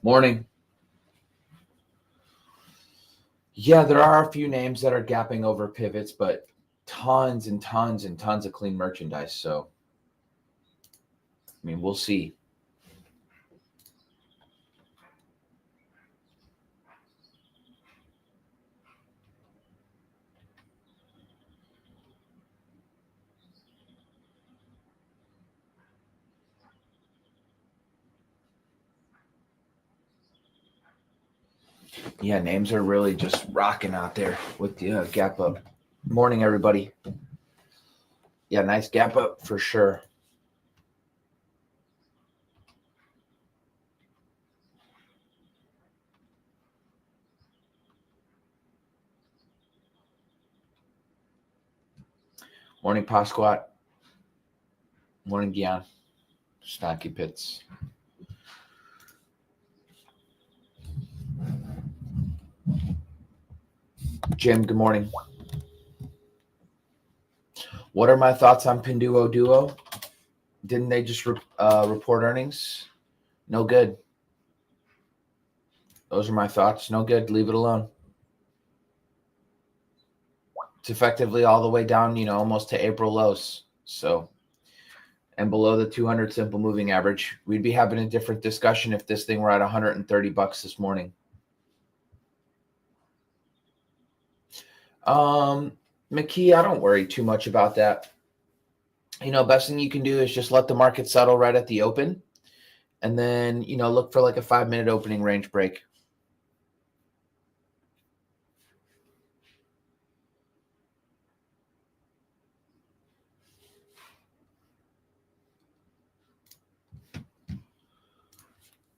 Morning. Yeah, there are a few names that are gapping over pivots, but tons and tons and tons of clean merchandise. So, I mean, we'll see. Yeah, names are really just rocking out there with the gap up. Morning, everybody. Yeah, nice gap up for sure. Morning, Pasquat. Morning, Gian. Stocky Pits. Jim, good morning. What are my thoughts on Pinduo Duo? Didn't they just report earnings? No good. Those are my thoughts. No good. Leave it alone. It's effectively all the way down, almost to April lows. So, and below the 200 simple moving average. We'd be having a different discussion if this thing were at $130 this morning. McKee, I don't worry too much about that. Best thing you can do is just let the market settle right at the open, and then, look for like a 5-minute opening range break.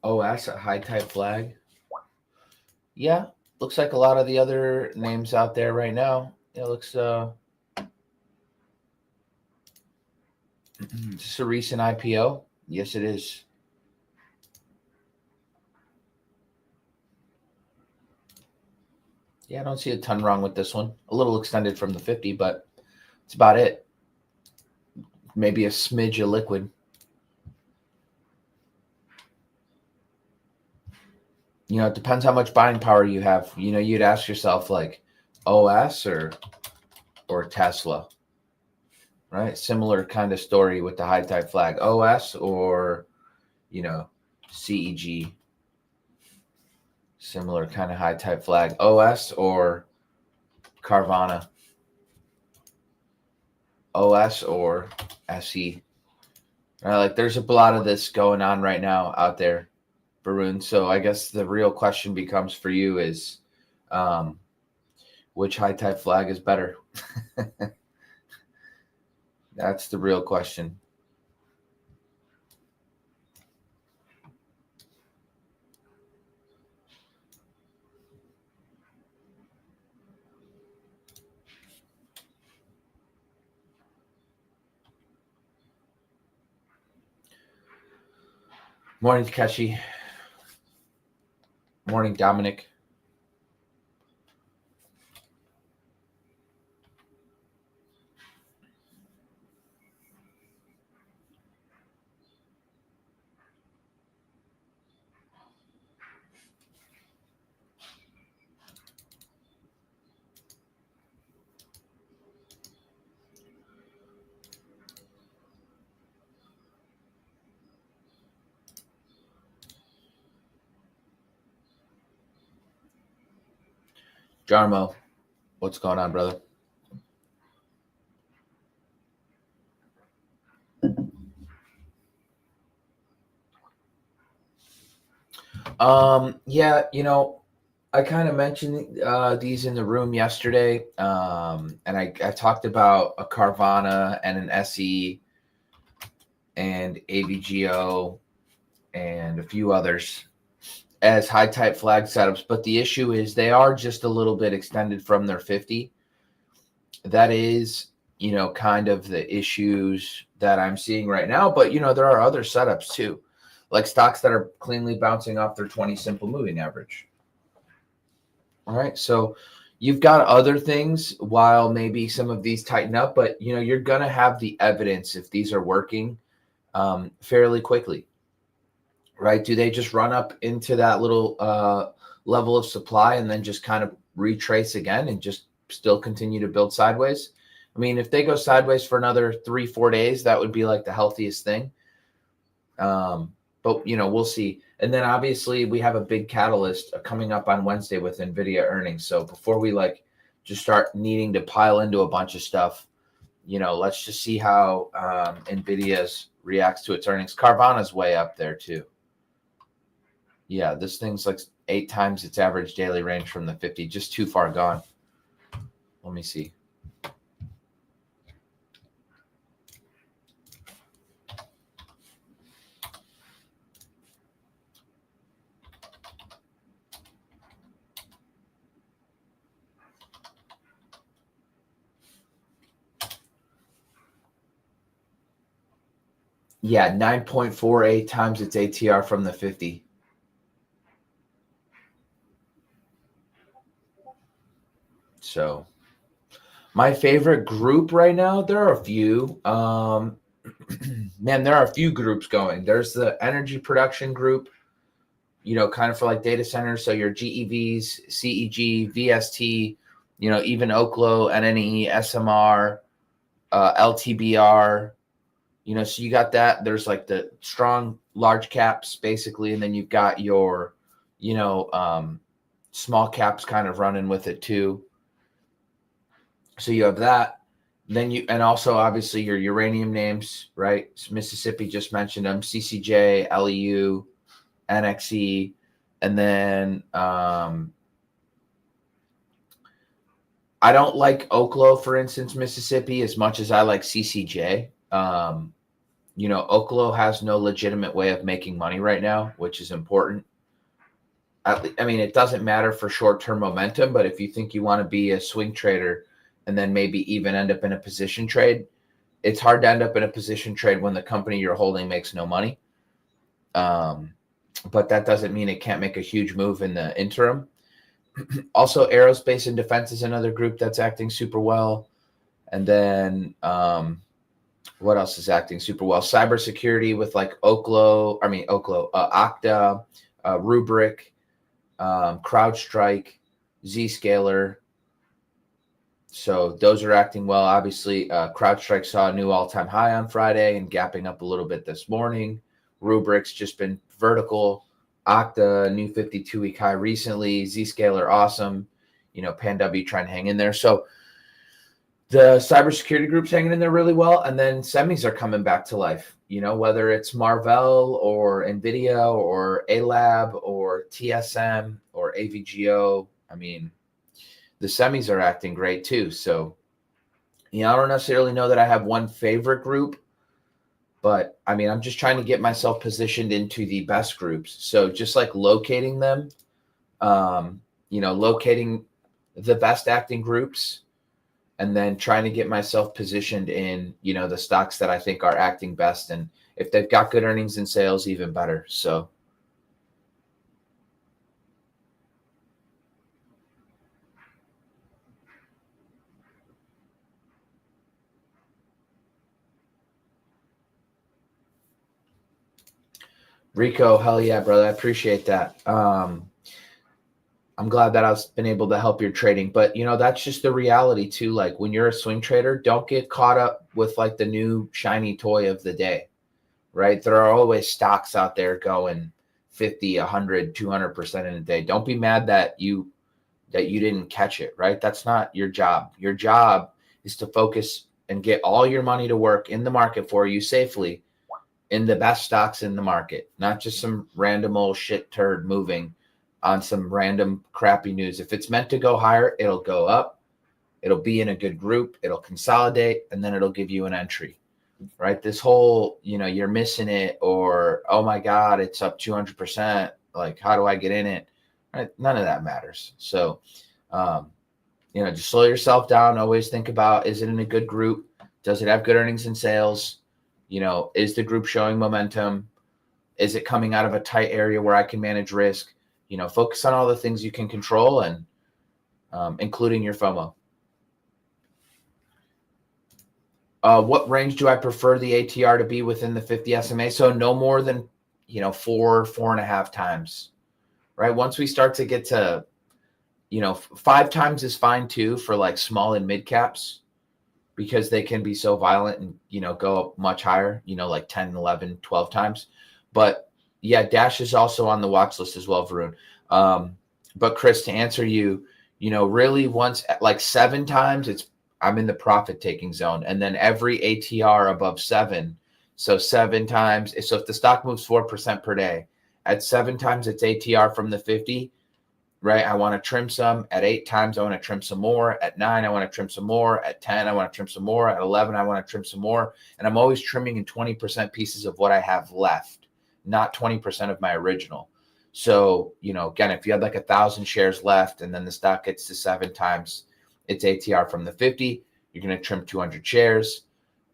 OS, a high type flag. Yeah, looks like a lot of the other names out there right now. It looks just a recent IPO. Yes, it is. Yeah, I don't see a ton wrong with this one. A little extended from the 50, but it's about it. Maybe a smidge of liquid. It depends how much buying power you have. You'd ask yourself like OS or Tesla, right? Similar kind of story with the high type flag. OS or, CEG. Similar kind of high type flag. OS or Carvana. OS or SE. Right? Like there's a lot of this going on right now out there, Barun. So I guess the real question becomes for you is which high type flag is better? That's the real question. Morning, Takeshi. Morning, Dominic. Jarmo, what's going on, brother? Yeah, I kind of mentioned these in the room yesterday, and I talked about a Carvana and an SE and AVGO and a few others as high type flag setups, but the issue is they are just a little bit extended from their 50. That is, kind of the issues that I'm seeing right now, but there are other setups too, like stocks that are cleanly bouncing off their 20 simple moving average. All right, so you've got other things while maybe some of these tighten up, but you're going to have the evidence if these are working fairly quickly, right? Do they just run up into that little level of supply and then just kind of retrace again and just still continue to build sideways? I mean, if they go sideways for another 3-4 days, that would be like the healthiest thing. But we'll see. And then obviously we have a big catalyst coming up on Wednesday with NVIDIA earnings. So before we just start needing to pile into a bunch of stuff, let's just see how NVIDIA's reacts to its earnings. Carvana's way up there too. Yeah, this thing's like 8 times its average daily range from the 50, just too far gone. Let me see. Yeah, 9.48 times its ATR from the 50. So my favorite group right now, there are a few. Man, there are a few groups going. There's the energy production group, kind of for like data centers. So your GEVs, CEG, VST, even Oklo, NNE, SMR, LTBR, so you got that. There's like the strong large caps basically. And then you've got your, small caps kind of running with it too. So you have that. Then and also obviously your uranium names, right? Mississippi, just mentioned them, CCJ, LEU, NXE, and then I don't like Oklo, for instance, Mississippi, as much as I like CCJ. Oklo has no legitimate way of making money right now, which is important. I mean, it doesn't matter for short-term momentum, but if you think you want to be a swing trader and then maybe even end up in a position trade, it's hard to end up in a position trade when the company you're holding makes no money. But that doesn't mean it can't make a huge move in the interim. Also, aerospace and defense is another group that's acting super well. And then what else is acting super well? Cybersecurity with like Oklo, Okta, Rubrik, CrowdStrike, Zscaler. So those are acting well. Obviously, CrowdStrike saw a new all-time high on Friday and gapping up a little bit this morning. Rubrik's just been vertical. Okta, new 52-week high recently. Zscaler, awesome. PanW trying to hang in there. So the cybersecurity group's hanging in there really well. And then semis are coming back to life, whether it's Marvell or NVIDIA or ALAB or TSM or AVGO. I mean, the semis are acting great too. So, I don't necessarily know that I have one favorite group, but I mean, I'm just trying to get myself positioned into the best groups. So just like locating them, locating the best acting groups, and then trying to get myself positioned in, the stocks that I think are acting best. And if they've got good earnings and sales, even better. So. Rico, hell yeah, brother. I appreciate that. I'm glad that I've been able to help your trading, but that's just the reality too. Like when you're a swing trader, don't get caught up with like the new shiny toy of the day, right? There are always stocks out there going 50, 100, 200% in a day. Don't be mad that you didn't catch it, right? That's not your job. Your job is to focus and get all your money to work in the market for you safely in the best stocks in the market, not just some random old shit turd moving on some random crappy news. If it's meant to go higher, it'll go up. It'll be in a good group. It'll consolidate, and then it'll give you an entry, right? This whole, you're missing it, or, oh my God, it's up 200%. Like, how do I get in it? Right? None of that matters. So, just slow yourself down. Always think about, is it in a good group? Does it have good earnings and sales? Is the group showing momentum? Is it coming out of a tight area where I can manage risk? Focus on all the things you can control, and including your FOMO. What range do I prefer the ATR to be within the 50 SMA? So no more than, 4.5 times, right? Once we start to get to, 5 times is fine too for like small and mid caps, because they can be so violent and, go up much higher, like 10, 11, 12 times. But yeah, Dash is also on the watch list as well, Varun. But Chris, to answer you, really once like 7 times, I'm in the profit taking zone. And then every ATR above 7. So 7 times. So if the stock moves 4% per day, at 7 times its ATR from the 50, right? I want to trim some. At 8 times, I want to trim some more. At 9, I want to trim some more. At 10, I want to trim some more. At 11, I want to trim some more. And I'm always trimming in 20% pieces of what I have left, not 20% of my original. So, again, if you had like 1,000 shares left and then the stock gets to 7 times its ATR from the 50, you're going to trim 200 shares.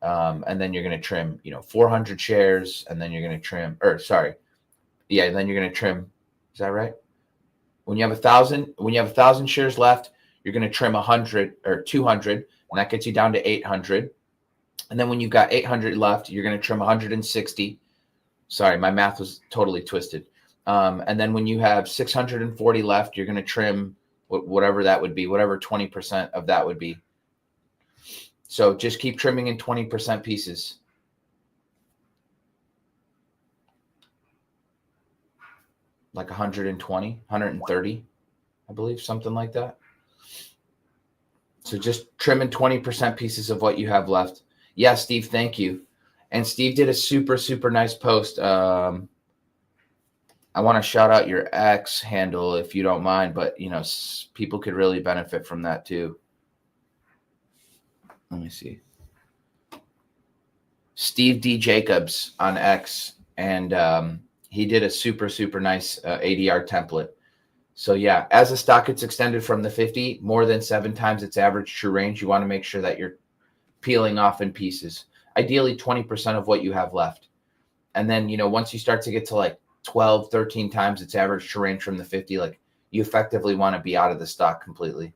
And then you're going to trim, 400 shares. And then you're going to trim, then you're going to trim. Is that right? When you have 1,000 shares left, you're going to trim 100 or 200, and that gets you down to 800. And then when you've got 800 left, you're going to trim 160. Sorry, my math was totally twisted. And then when you have 640 left, you're going to trim whatever that would be, whatever 20% of that would be. So just keep trimming in 20% pieces. Like 120, 130, I believe, something like that. So just trim in 20% pieces of what you have left. Yeah, Steve, thank you. And Steve did a super, super nice post. I want to shout out your X handle if you don't mind, but people could really benefit from that too. Let me see. Steve D. Jacobs on X, and he did a super, super nice ADR template. So yeah, as the stock gets extended from the 50, more than 7 times its average true range, you want to make sure that you're peeling off in pieces, ideally 20% of what you have left. And then, once you start to get to like 12, 13 times its average true range from the 50, like you effectively want to be out of the stock completely.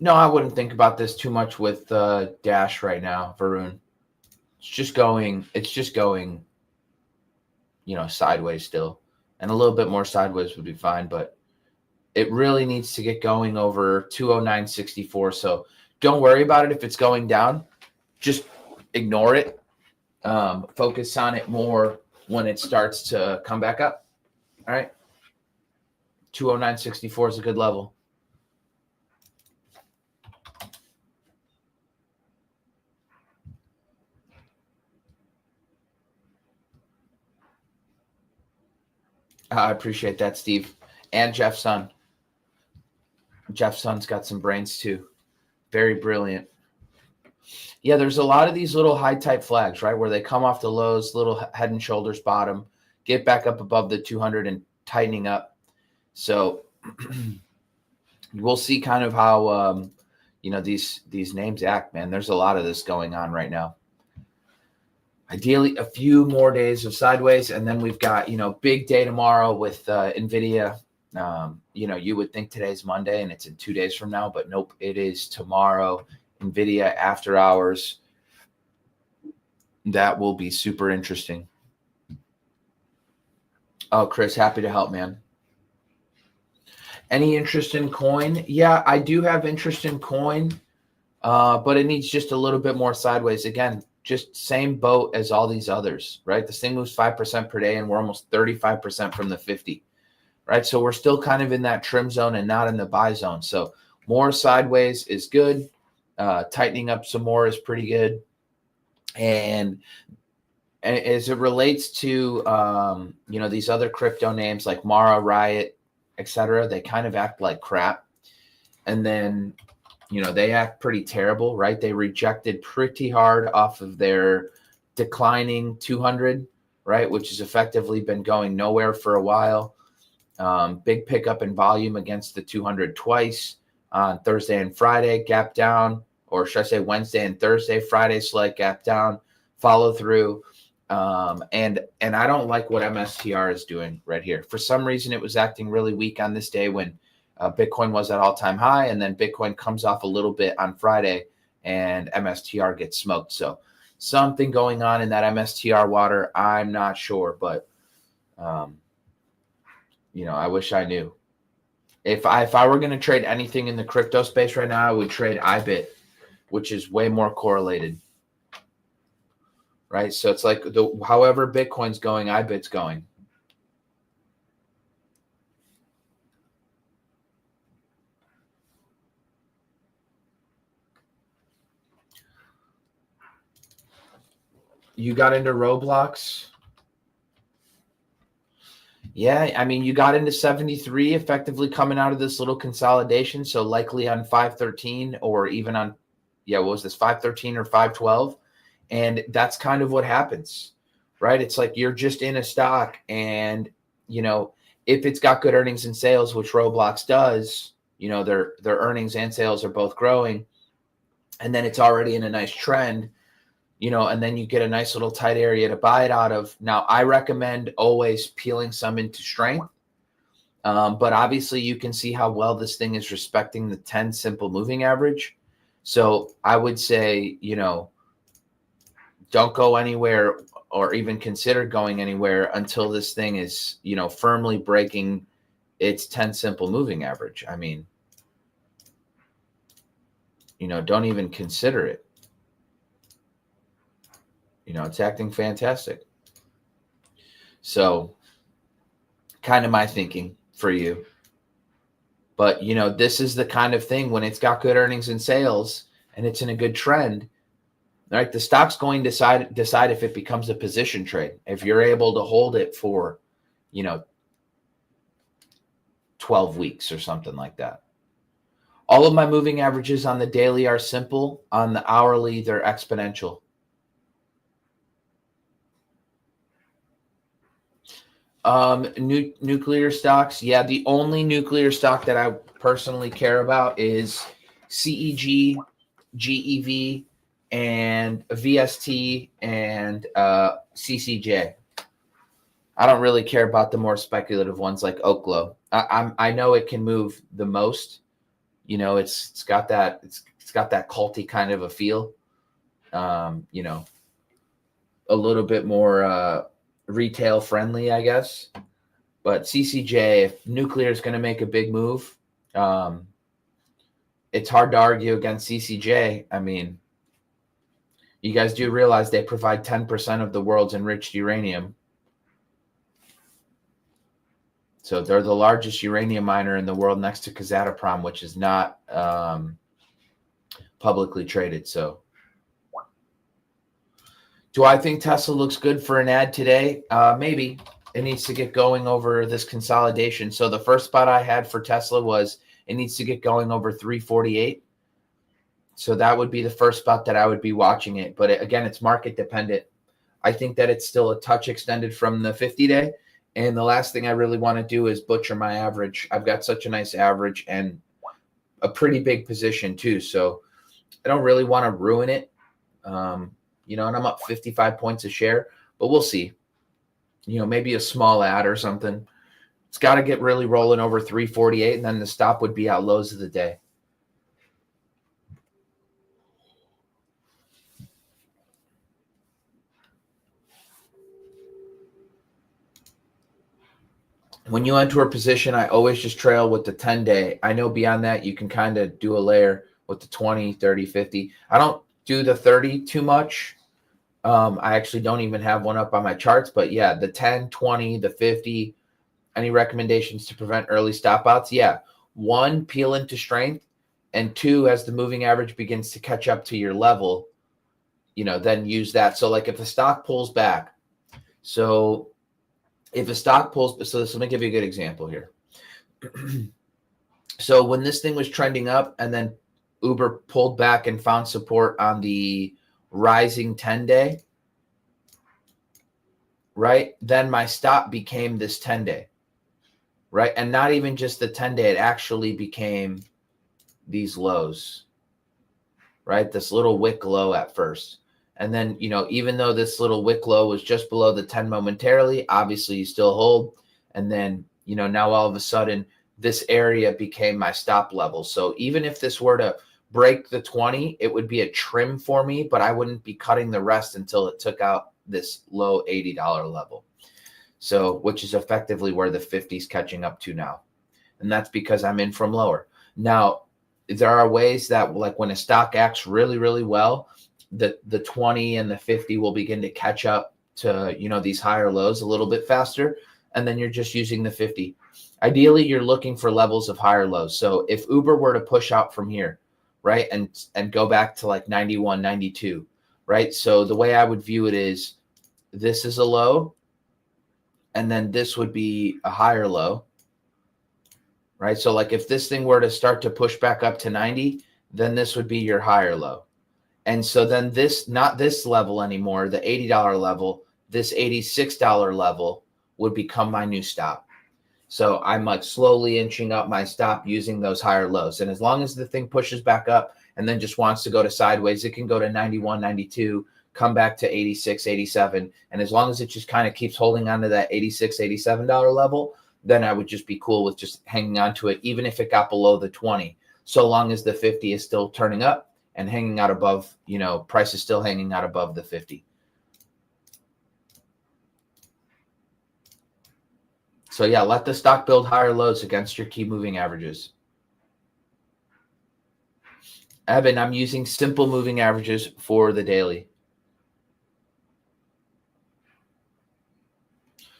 No, I wouldn't think about this too much with Dash right now, Varun. It's just going, sideways still. And a little bit more sideways would be fine, but it really needs to get going over 209.64. So don't worry about it if it's going down. Just ignore it. Focus on it more when it starts to come back up. All right. 209.64 is a good level. I appreciate that, Steve. And Jeff's son. Jeff's son's got some brains too. Very brilliant. Yeah, there's a lot of these little high type flags, right? Where they come off the lows, little head and shoulders bottom, get back up above the 200 and tightening up. So we'll see kind of how, these names act, man. There's a lot of this going on right now. Ideally, a few more days of sideways, and then we've got, big day tomorrow with NVIDIA. You would think today's Monday and it's in 2 days from now, but nope, it is tomorrow. NVIDIA after hours. That will be super interesting. Oh, Chris, happy to help, man. Any interest in coin? Yeah, I do have interest in coin, but it needs just a little bit more sideways. Again, just same boat as all these others, right? This thing moves 5% per day, and we're almost 35% from the 50, right? So we're still kind of in that trim zone and not in the buy zone. So more sideways is good. Tightening up some more is pretty good. And as it relates to, these other crypto names like Mara, Riot, etc., they kind of act like crap. And then, they act pretty terrible, right? They rejected pretty hard off of their declining 200, right? Which has effectively been going nowhere for a while. Big pickup in volume against the 200 twice on Thursday and Friday, gap down, or should I say Wednesday and Thursday, Friday slight gap down, follow through. And I don't like what MSTR is doing right here. For some reason, it was acting really weak on this day when Bitcoin was at all-time high, and then Bitcoin comes off a little bit on Friday, and MSTR gets smoked. So something going on in that MSTR water, I'm not sure, but I wish I knew. If I were going to trade anything in the crypto space right now, I would trade IBIT, which is way more correlated. Right? So it's like however Bitcoin's going, IBIT's going. You got into Roblox? Yeah, I mean, you got into 73 effectively coming out of this little consolidation. So likely on 513 or even on, what was this, 513 or 512? And that's kind of what happens, right? It's like you're just in a stock and, if it's got good earnings and sales, which Roblox does, their earnings and sales are both growing. And then it's already in a nice trend, and then you get a nice little tight area to buy it out of. Now, I recommend always peeling some into strength. But obviously you can see how well this thing is respecting the 10 simple moving average. So I would say, don't go anywhere or even consider going anywhere until this thing is, firmly breaking its 10 simple moving average. I mean, don't even consider it. It's acting fantastic. So kind of my thinking for you. But, this is the kind of thing when it's got good earnings and sales and it's in a good trend, right? The stock's going to decide if it becomes a position trade. If you're able to hold it for, 12 weeks or something like that. All of my moving averages on the daily are simple. On the hourly, they're exponential. Nuclear stocks. Yeah, the only nuclear stock that I personally care about is CEG, GEV, and VST and CCJ. I don't really care about the more speculative ones like Oklo. I know it can move the most. It's got that culty kind of a feel. A little bit more retail friendly, I guess. But CCJ, if nuclear is going to make a big move, it's hard to argue against CCJ. I mean, you guys do realize they provide 10% of the world's enriched uranium. So they're the largest uranium miner in the world next to Kazatomprom, which is not publicly traded. So do I think Tesla looks good for an ad today? Maybe. It needs to get going over this consolidation. So the first spot I had for Tesla was it needs to get going over 348. So that would be the first spot that I would be watching it. But again, it's market dependent. I think that it's still a touch extended from the 50-day. And the last thing I really want to do is butcher my average. I've got such a nice average and a pretty big position too. So I don't really want to ruin it. And I'm up 55 points a share, but we'll see. Maybe a small ad or something. It's got to get really rolling over 348, and then the stop would be out lows of the day. When you enter a position, I always just trail with the 10-day. I know beyond that, you can kind of do a layer with the 20, 30, 50. I don't do the 30 too much. I actually don't even have one up on my charts, but yeah, the 10, 20, the 50, any recommendations to prevent early stop outs? Yeah. 1, peel into strength, and 2, as the moving average begins to catch up to your level, then use that. So like if the stock pulls back, so if a stock pulls, so let me give you a good example here. So when this thing was trending up and then Uber pulled back and found support on the rising 10-day, right? Then my stop became this 10-day. right? And not even just the 10-day, it actually became these lows, right? This little wick low at first. And then, even though this little wick low was just below the 10 momentarily, obviously you still hold. And then, now all of a sudden this area became my stop level. So even if this were to break the 20, it would be a trim for me, but I wouldn't be cutting the rest until it took out this low $80 level. So, which is effectively where the 50 is catching up to now. And that's because I'm in from lower. Now, there are ways that, like, when a stock acts really, really well, the 20 and the 50 will begin to catch up to, these higher lows a little bit faster. And then you're just using the 50. Ideally, you're looking for levels of higher lows. So if Uber were to push out from here, right, and go back to like 91, 92, right? So the way I would view it is this is a low, and then this would be a higher low, right? So like if this thing were to start to push back up to 90, then this would be your higher low. And so then this, not this level anymore, the $80 level, this $86 level would become my new stop. So I'm like slowly inching up my stop using those higher lows. And as long as the thing pushes back up and then just wants to go to sideways, it can go to 91, 92, come back to 86, 87. And as long as it just kind of keeps holding on to that 86, $87 level, then I would just be cool with just hanging on to it, even if it got below the 20, so long as the 50 is still turning up and hanging out above, price is still hanging out above the 50. So yeah, let the stock build higher lows against your key moving averages. Evan, I'm using simple moving averages for the daily.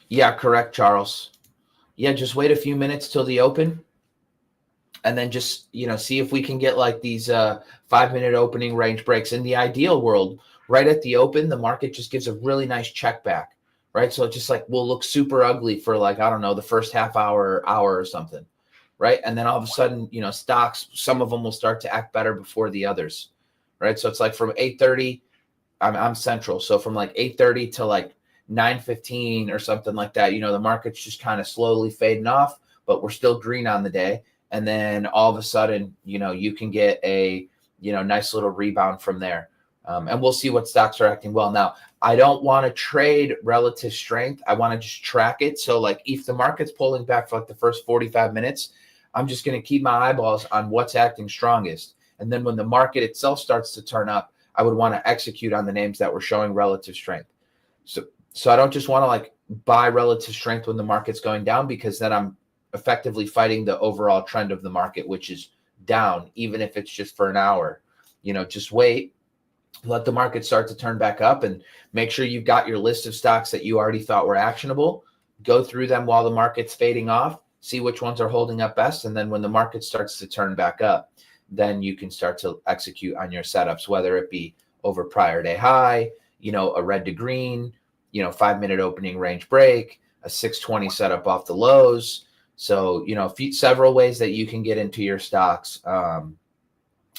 Yeah, correct, Charles. Yeah, just wait a few minutes till the open. And then just, see if we can get like these 5-minute opening range breaks. In the ideal world, right at the open, the market just gives a really nice check back, right? So it just like will look super ugly for like, I don't know, the first half hour or something, right? And then all of a sudden, stocks, some of them will start to act better before the others, right? So it's like from 8:30, I'm central. So from like 8:30 to like 9:15 or something like that, the market's just kind of slowly fading off, but we're still green on the day. And then all of a sudden, you can get a, nice little rebound from there. And we'll see what stocks are acting well. Now, I don't want to trade relative strength. I want to just track it. So like if the market's pulling back for like the first 45 minutes, I'm just going to keep my eyeballs on what's acting strongest. And then when the market itself starts to turn up, I would want to execute on the names that were showing relative strength. So I don't just want to like buy relative strength when the market's going down, because then I'm effectively fighting the overall trend of the market, which is down, even if it's just for an hour. Just wait, let the market start to turn back up, and make sure you've got your list of stocks that you already thought were actionable. Go through them while the market's fading off, see which ones are holding up best. And then when the market starts to turn back up, then you can start to execute on your setups, whether it be over prior day high, a red to green, 5-minute opening range break, a 620 setup off the lows. So, several ways that you can get into your stocks.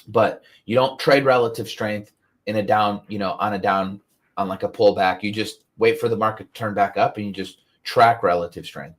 But you don't trade relative strength in a down, on like a pullback. You just wait for the market to turn back up and you just track relative strength.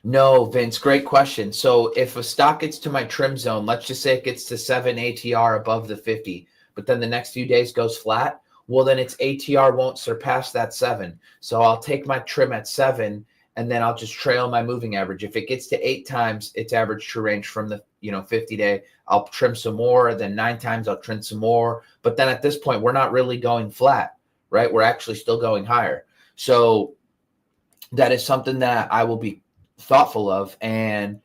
No, Vince, great question. So if a stock gets to my trim zone, let's just say it gets to 7 ATR above the 50, but then the next few days goes flat, well, then its ATR won't surpass that 7. So I'll take my trim at 7, and then I'll just trail my moving average. If it gets to 8 times its average true range from the 50-day, I'll trim some more. Then 9 times I'll trim some more. But then at this point, we're not really going flat, right? We're actually still going higher. So that is something that I will be thoughtful of. And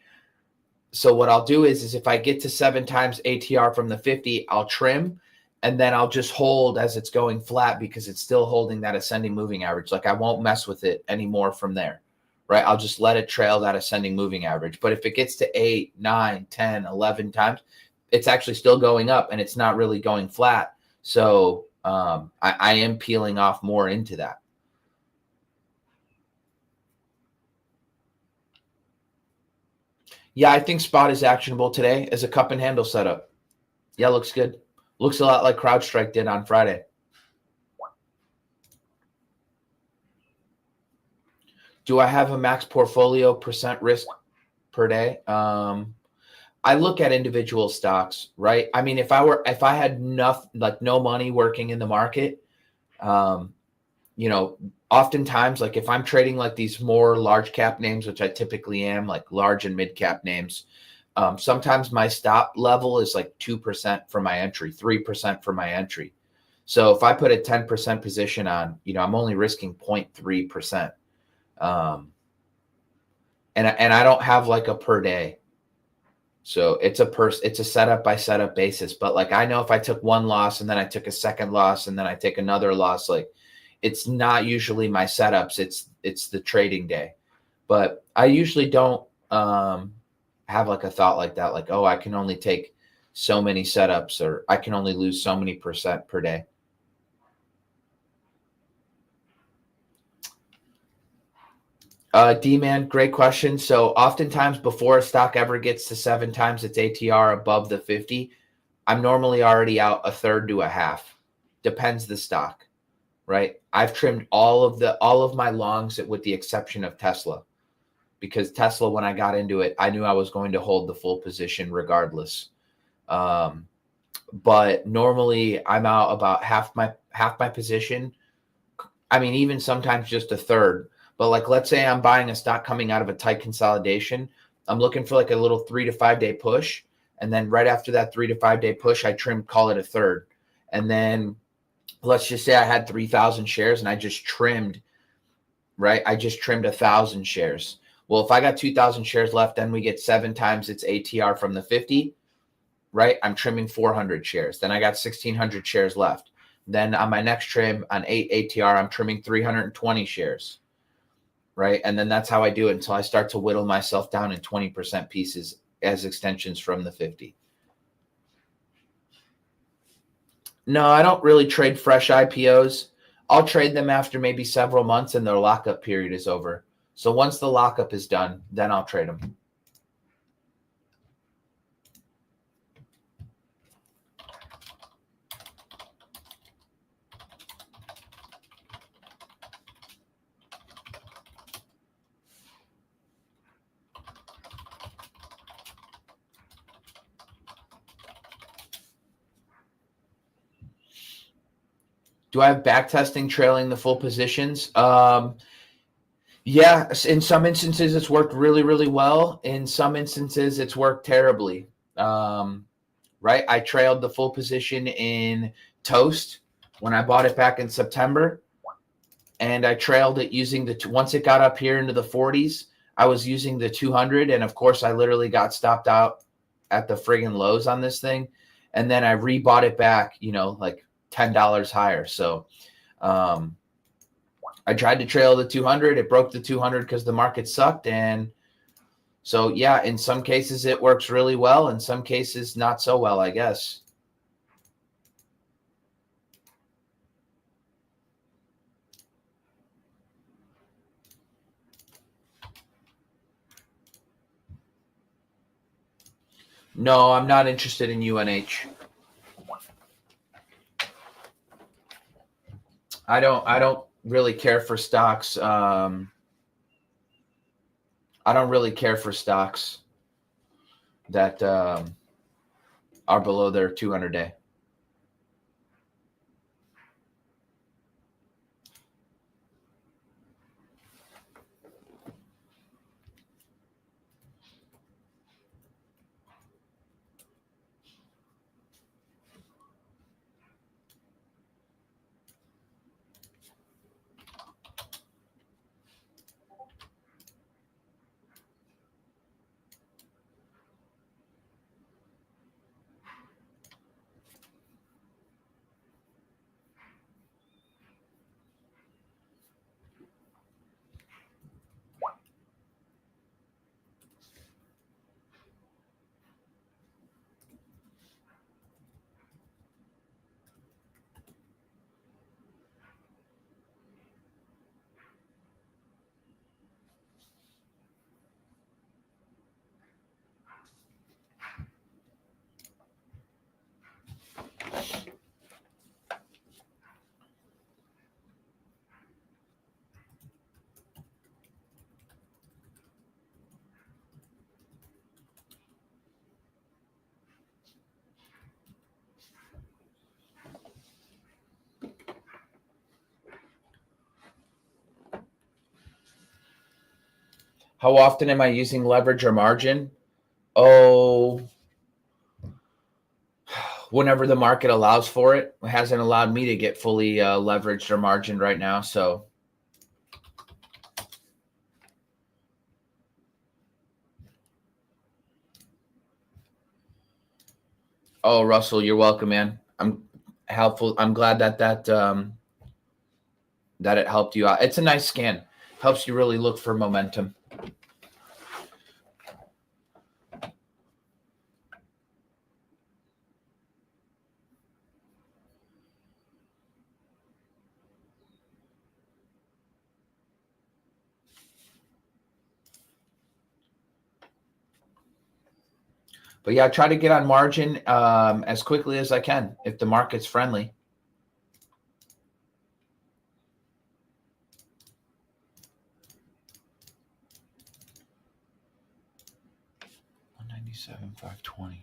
so what I'll do is if I get to 7 times ATR from the 50, I'll trim, and then I'll just hold as it's going flat, because it's still holding that ascending moving average. Like I won't mess with it anymore from there, right? I'll just let it trail that ascending moving average. But if it gets to 8, 9, 10, 11 times, it's actually still going up and it's not really going flat. So I am peeling off more into that. Yeah, I think spot is actionable today as a cup and handle setup. Yeah, looks good. Looks a lot like CrowdStrike did on Friday. Do I have a max portfolio percent risk per day? I look at individual stocks, right? I mean, if I had no money working in the market, um, oftentimes, like if I'm trading like these more large cap names, which I typically am, like large and mid cap names, sometimes my stop level is like 2% for my entry, 3% for my entry. So if I put a 10% position on, I'm only risking 0.3%. And I don't have like a per day. So it's a setup by setup basis. But like I know if I took one loss and then I took a second loss and then I take another loss, like it's not usually my setups. It's the trading day. But I usually don't have like a thought like that, like, oh, I can only take so many setups or I can only lose so many percent per day. D-Man, great question. So oftentimes before a stock ever gets to 7 times its ATR above the 50, I'm normally already out a third to a half. Depends the stock, right? I've trimmed all of my longs with the exception of Tesla, because Tesla, when I got into it, I knew I was going to hold the full position regardless. But normally I'm out about half my position. I mean, even sometimes just a third. But like, let's say I'm buying a stock coming out of a tight consolidation. I'm looking for like a little 3 to 5 day push. And then right after that 3 to 5 day push, I trim, call it a third. And then let's just say I had 3,000 shares and I just trimmed, right? I just trimmed 1,000 shares. Well, if I got 2,000 shares left, then we get 7 times its ATR from the 50, right? I'm trimming 400 shares. Then I got 1,600 shares left. Then on my next trim on 8 ATR, I'm trimming 320 shares, right? And then that's how I do it until I start to whittle myself down in 20% pieces as extensions from the 50. No, I don't really trade fresh IPOs. I'll trade them after maybe several months and their lockup period is over. So once the lockup is done, then I'll trade them. Do I have back testing trailing the full positions? Yeah, in some instances it's worked really, really well. In some instances it's worked terribly. Right? I trailed the full position in Toast when I bought it back in September, and I trailed it using once it got up here into the 40s, I was using the 200, and of course I literally got stopped out at the friggin' lows on this thing, and then I rebought it back, like $10 higher. So I tried to trail the 200. It broke the 200 because the market sucked. And so, yeah, in some cases it works really well. In some cases, not so well, I guess. No, I'm not interested in UNH. I don't really care for stocks. I don't really care for stocks that are below their 200 day. How often am I using leverage or margin? Oh, whenever the market allows for it. It hasn't allowed me to get fully leveraged or margined right now. So, oh, Russell, you're welcome, man. I'm helpful. I'm glad that it helped you out. It's a nice scan. Helps you really look for momentum. But yeah, try to get on margin as quickly as I can if the market's friendly. $197,520.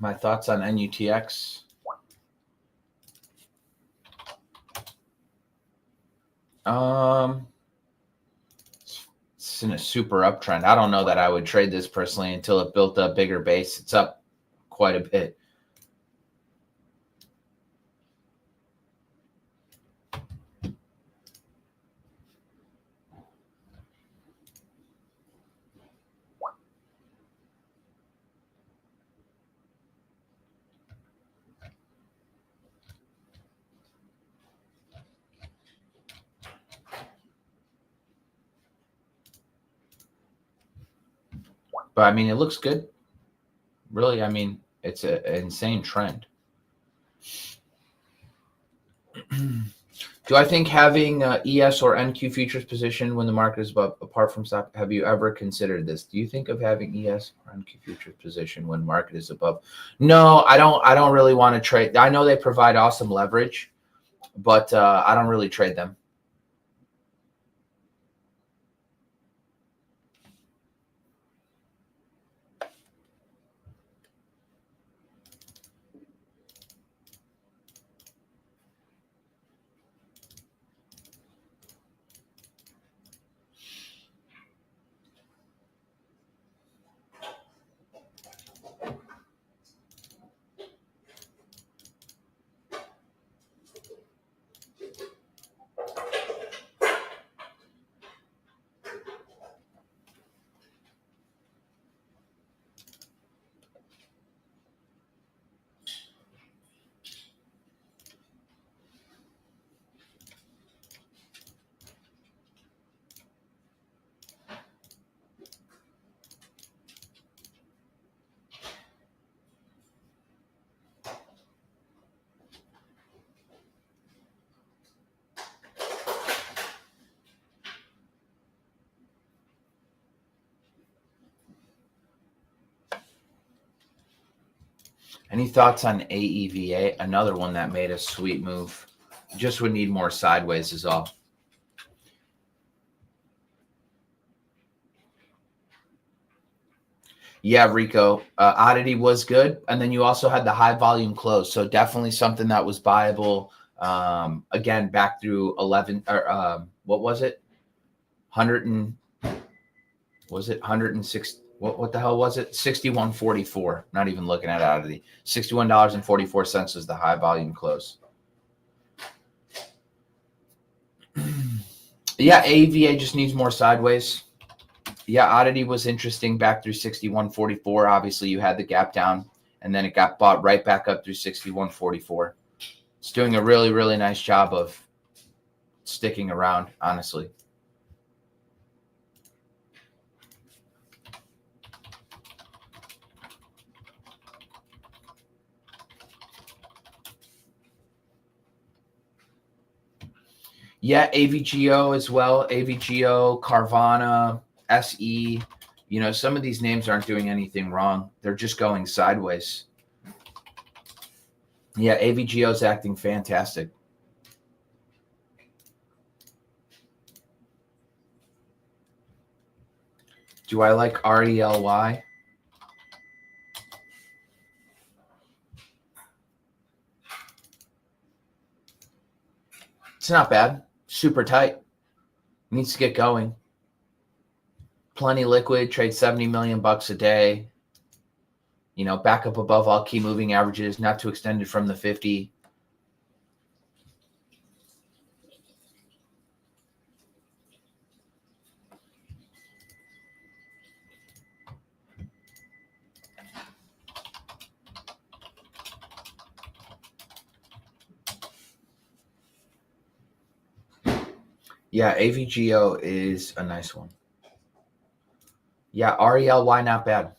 My thoughts on NUTX. It's in a super uptrend. I don't know that I would trade this personally until it built a bigger base. It's up quite a bit. But I mean, it looks good. Really, I mean, it's an insane trend. Do I think having ES or NQ futures position when the market is above, apart from stock, have you ever considered this? Do you think of having ES or NQ futures position when market is above? No, I don't. I don't really want to trade. I know they provide awesome leverage, but I don't really trade them. Any thoughts on AEVA? Another one that made a sweet move. Just would need more sideways is all. Yeah, Rico. Oddity was good. And then you also had the high volume close. So definitely something that was buyable. Again, back through 11 or what was it? 100 and Was it 106? What the hell was it? 61.44. Not even looking at it out of the $61.44 is the high volume close. Yeah, AVA just needs more sideways. Yeah, Oddity was interesting back through 61.44. Obviously, you had the gap down, and then it got bought right back up through 61.44. It's doing a really, really nice job of sticking around, honestly. Yeah, AVGO as well. AVGO, Carvana, SE. You know, some of these names aren't doing anything wrong. They're just going sideways. Yeah, AVGO is acting fantastic. Do I like RELY? It's not bad. Super tight. Needs to get going. Plenty liquid. Trade 70 million bucks a day. You know, back up above all key moving averages. Not too extended from the 50. Yeah, AVGO is a nice one. Yeah, RELY not bad.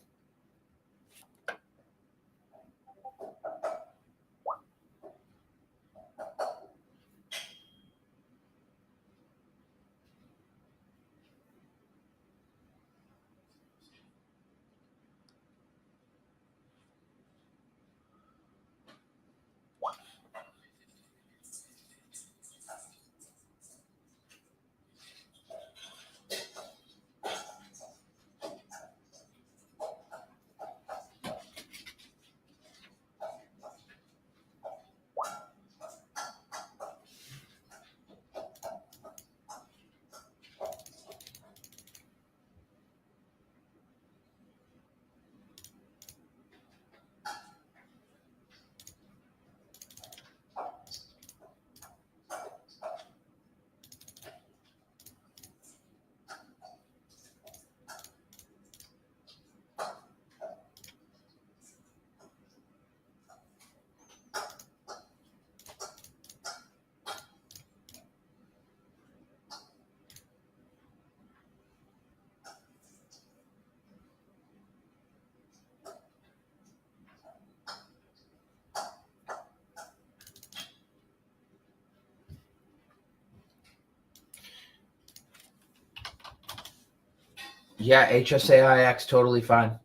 Yeah, HSAIX totally fine.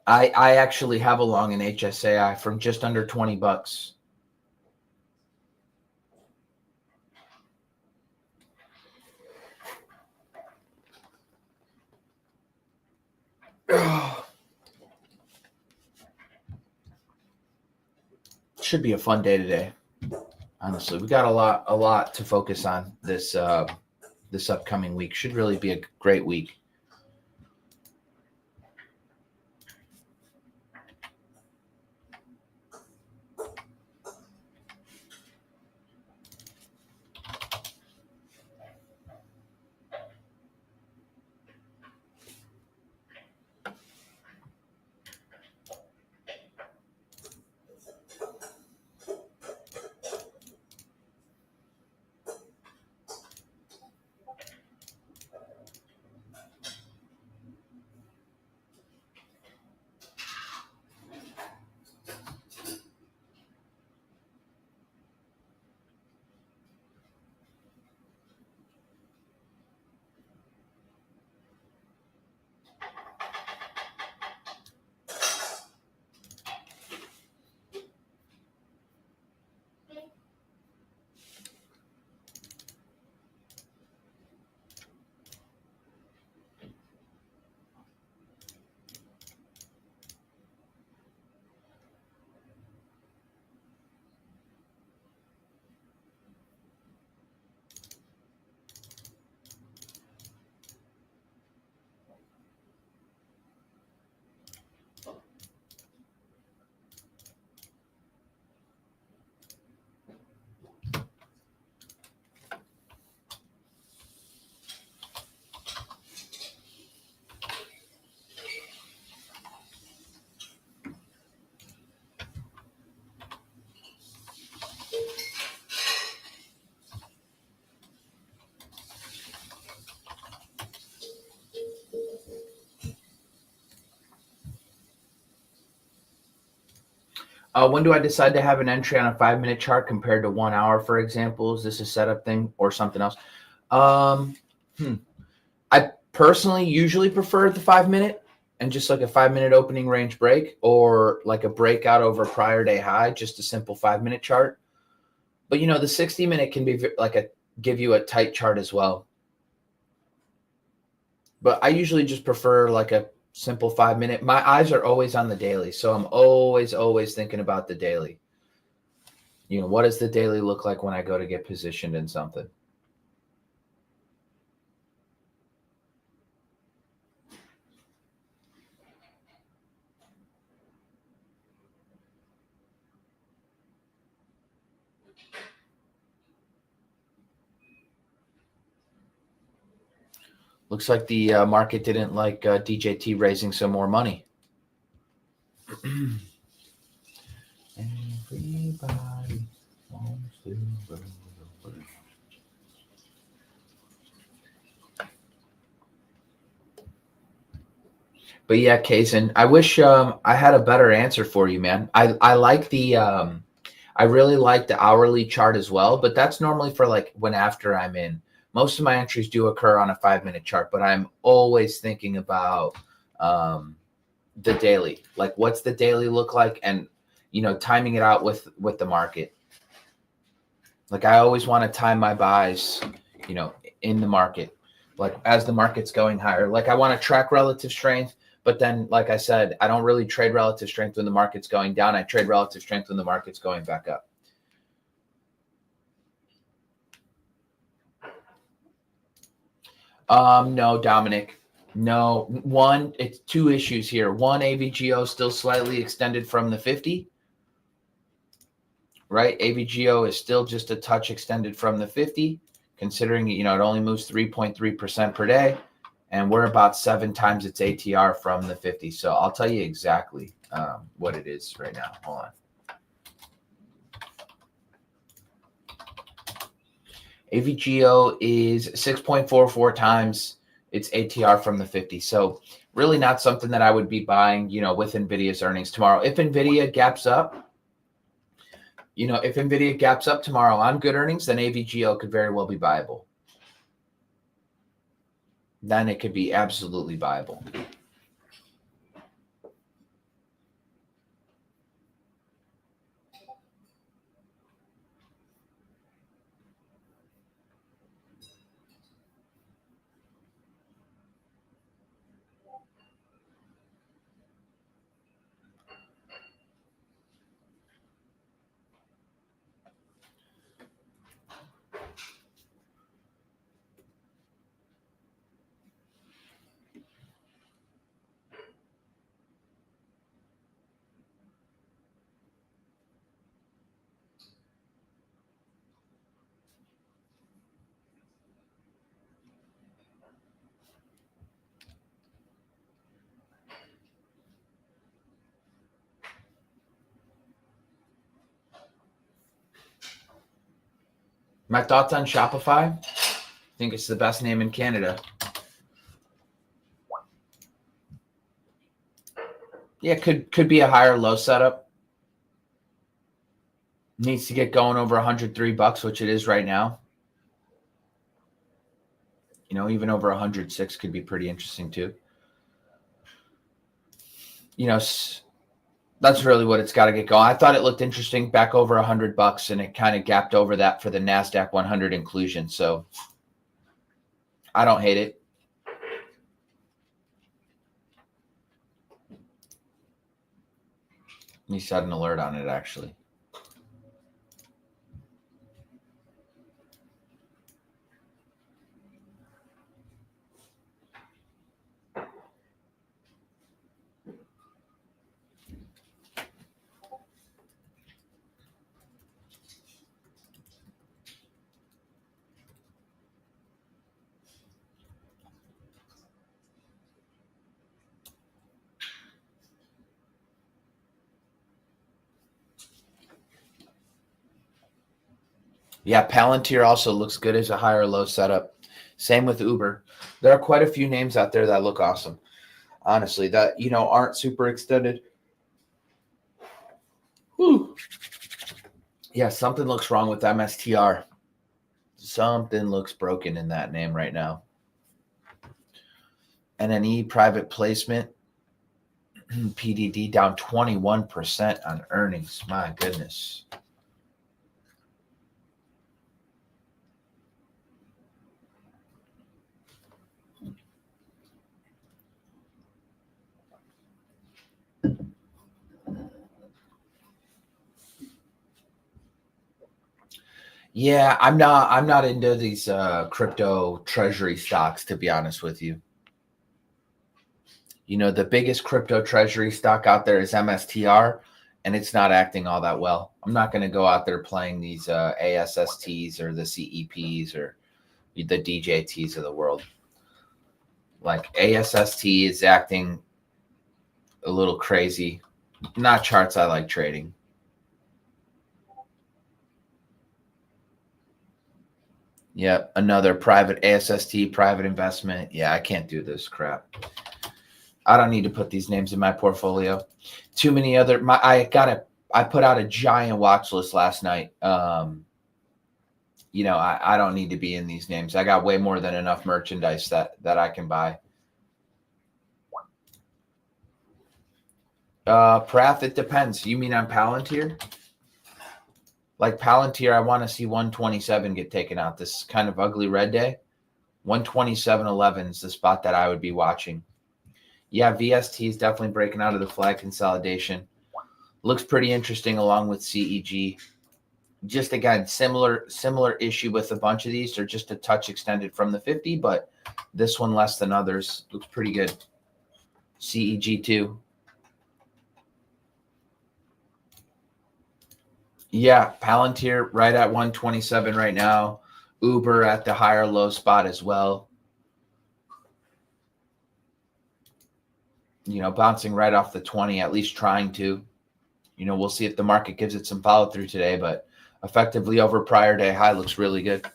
I actually have a long in HSAI from just under 20 bucks. Should be a fun day today. Honestly, we got a lot to focus on this this upcoming week. Should really be a great week. When do I decide to have an entry on a 5-minute chart compared to 1 hour, for example? Is this a setup thing or something else? Um, I personally usually prefer the 5-minute and just like a 5-minute opening range break, or like a breakout over prior day high, just a simple 5-minute chart. But the 60-minute can be give you a tight chart as well. But I usually just prefer like a simple 5-minute. My eyes are always on the daily, so I'm always thinking about the daily. What does the daily look like when I go to get positioned in something? Looks like the market didn't like DJT raising some more money. Everybody wants to go. But yeah, Kaysen, I wish I had a better answer for you, man. I like the I really like the hourly chart as well, but that's normally for like when after I'm in. Most of my entries do occur on a 5-minute chart, but I'm always thinking about the daily. Like, what's the daily look like, and timing it out with the market. Like, I always want to time my buys, in the market, like as the market's going higher. Like, I want to track relative strength. But then, like I said, I don't really trade relative strength when the market's going down. I trade relative strength when the market's going back up. No, Dominic. No. It's two issues here. One, AVGO still slightly extended from the 50, right? AVGO is still just a touch extended from the 50, considering, it only moves 3.3% per day. And we're about 7 times its ATR from the 50. So I'll tell you exactly what it is right now. Hold on. AVGO is 6.44 times its ATR from the 50. So really not something that I would be buying, with NVIDIA's earnings tomorrow. If NVIDIA gaps up, tomorrow on good earnings, then AVGO could very well be viable. Then it could be absolutely viable. My thoughts on Shopify? I think it's the best name in Canada. Yeah, could be a higher low setup. Needs to get going over $103, which it is right now. Even over 106 could be pretty interesting too. That's really what it's got to get going. I thought it looked interesting back over $100, and it kind of gapped over that for the NASDAQ 100 inclusion. So I don't hate it. Let me set an alert on it, actually. Yeah, Palantir also looks good as a higher low setup. Same with Uber. There are quite a few names out there that look awesome, honestly, that aren't super extended. Whew. Yeah, something looks wrong with MSTR. Something looks broken in that name right now. NNE private placement, PDD down 21% on earnings. My goodness. Yeah, I'm not into these crypto treasury stocks, to be honest with you. You know, the biggest crypto treasury stock out there is MSTR, and it's not acting all that well. I'm not going to go out there playing these ASSTs or the CEPs or the DJTs of the world. Like ASST is acting a little crazy. Not charts I like trading. Yep, another private ASST, private investment. Yeah, I can't do this crap. I don't need to put these names in my portfolio. Too many other. I put out a giant watch list last night. You know, I don't need to be in these names. I got way more than enough merchandise that I can buy. Prath, it depends. You mean on Palantir? Like Palantir, I want to see 127 get taken out. This kind of ugly red day. 127.11 is the spot that I would be watching. Yeah, VST is definitely breaking out of the flag consolidation. Looks pretty interesting along with CEG. Just again, similar issue with a bunch of these. They're just a touch extended from the 50, but this one less than others. Looks pretty good. CEG too. Yeah, Palantir right at 127 right now. Uber at the higher low spot as well. You know, bouncing right off the 20, at least trying to. You know, we'll see if the market gives it some follow through today, but effectively over prior day high looks really good.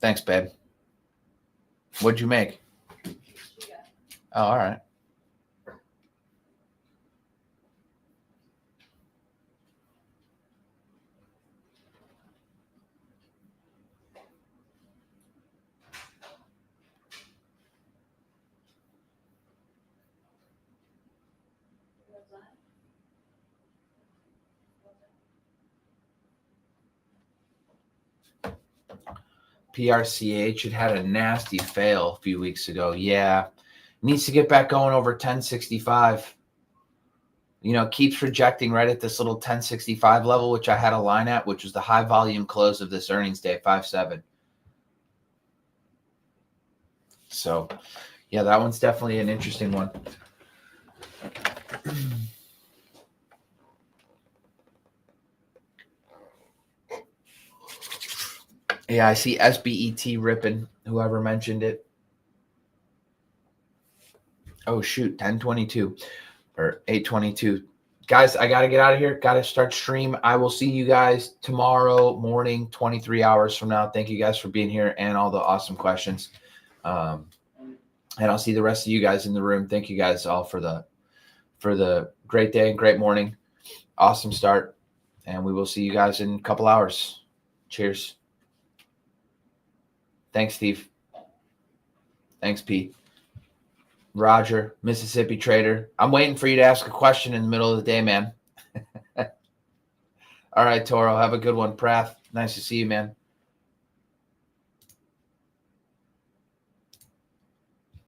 Thanks, babe. What'd you make? Oh, all right. PRCH, it had a nasty fail a few weeks ago. Yeah. Needs to get back going over 1065. You know, keeps rejecting right at this little 1065 level, which I had a line at, which was the high volume close of this earnings day, 5-7. So, yeah, that one's definitely an interesting one. Yeah, I see SBET ripping, whoever mentioned it. Oh, shoot, 1022 or 822. Guys, I got to get out of here. Got to start stream. I will see you guys tomorrow morning, 23 hours from now. Thank you guys for being here and all the awesome questions. And I'll see the rest of you guys in the room. Thank you guys all for the great day and great morning. Awesome start. And we will see you guys in a couple hours. Cheers. Thanks, Steve. Thanks, Pete. Roger, Mississippi Trader. I'm waiting for you to ask a question in the middle of the day, man. All right, Toro. Have a good one. Prath, nice to see you, man.